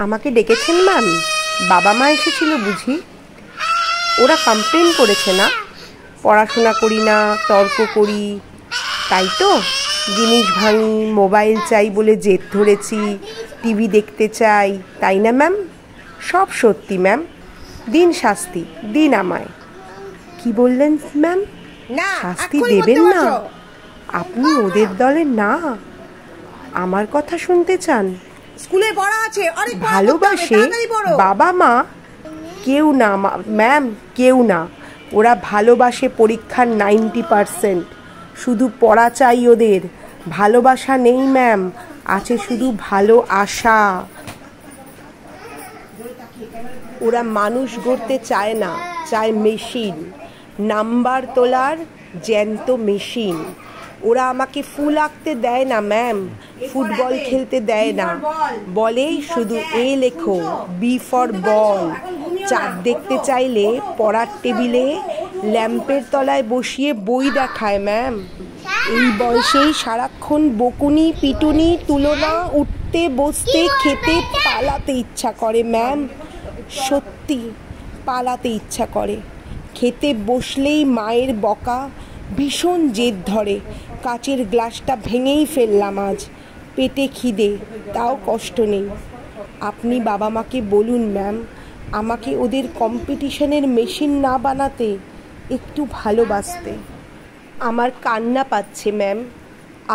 আমাকে ডেকেছেন ম্যাম? বাবা মা এসেছিল বুঝি? ওরা কমপ্লেন করেছে না পড়াশোনা করি না, তর্ক করি, তাই তো? জিনিস ভাঙি, মোবাইল চাই বলে জেদ ধরেছি, টিভি দেখতে চাই, তাই না ম্যাম? সব সত্যি ম্যাম। দিন শাস্তি, দিন আমায়। কি বললেন ম্যাম? শাস্তি দেবেন না? আপনি ওদের দলে না? আমার কথা শুনতে চান? স্কুলে পড়া আছে, ভালোবাসে বাবা মা? কেউ না ম্যাম, কেউ না। ওরা ভালোবাসে পরীক্ষার 90%। শুধু পড়া চাই ওদের, ভালোবাসা নেই ম্যাম, আছে শুধু ভালো আশা। ওরা মানুষ গড়তে চায় না, চায় মেশিন, নাম্বার তোলার জ্যান্ত মেশিন। ওরা আমাকে ফুল আঁকতে দেয় না ম্যাম, ফুটবল খেলতে দেয় না, বলে শুধু এ লেখো, বি ফর বল। চাঁদ দেখতে চাইলে পড়ার টেবিলে ল্যাম্পের তলায় বসিয়ে বই দেখায় ম্যাম। এই বয়সেই সারাক্ষণ বকুনি পিটুনি, তুলনা, উঠতে বসতে খেতে পালাতে ইচ্ছা করে ম্যাম। সত্যি পালাতে ইচ্ছা করে। খেতে বসলেই মায়ের বকা, ভীষণ জেদ ধরে। কাচের গ্লাসটা ভেঙেই ফেললাম আজ। পেটে খিদে, তাও কষ্ট নেই। আপনি বাবা মাকে বলুন ম্যাম, আমাকে ওদের কম্পিটিশনের মেশিন না বানাতে, একটু ভালোবাসতে। আমার কান্না পাচ্ছে ম্যাম।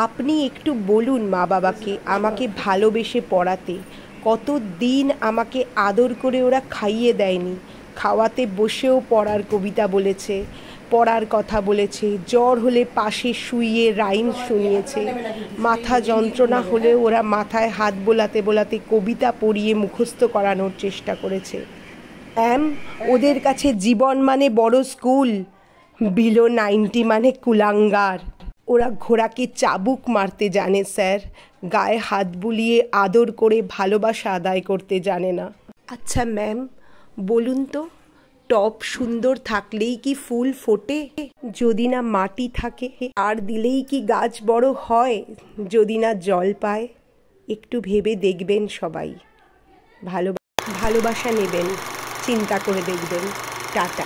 আপনি একটু বলুন মা বাবাকে আমাকে ভালোবেসে পড়াতে। কত দিন আমাকে আদর করে ওরা খাইয়ে দেয়নি। খাওয়াতে বসেও পড়ার কবিতা বলেছে, পড়ার কথা বলেছে, জ্বর হলে পাশে শুইয়ে রাইম শুনিয়েছে, মাথা যন্ত্রণা হলে ওরা মাথায় হাত বোলাতে বোলাতে কবিতা পড়িয়ে মুখস্থ করানোর চেষ্টা করেছে। ওদের কাছে জীবন মানে বড় স্কুল, বিলো 90 মানে কুলাঙ্গার। ওরা ঘোড়াকে চাবুক মারতে জানে স্যার, গায়ে হাত বুলিয়ে আদর করে ভালোবাসা আদায় করতে জানে না। আচ্ছা ম্যাম বলুন তো, টপ সুন্দর থাকলেই কি ফুল ফোটে? যদি না মাটি থাকে, আর দিলেই কি গাছ বড় হয়? যদি না জল পায়? একটু ভেবে দেখবেন সবাই। ভালোবাসা নেবেন, চিন্তা করে দেখবেন। টাটা।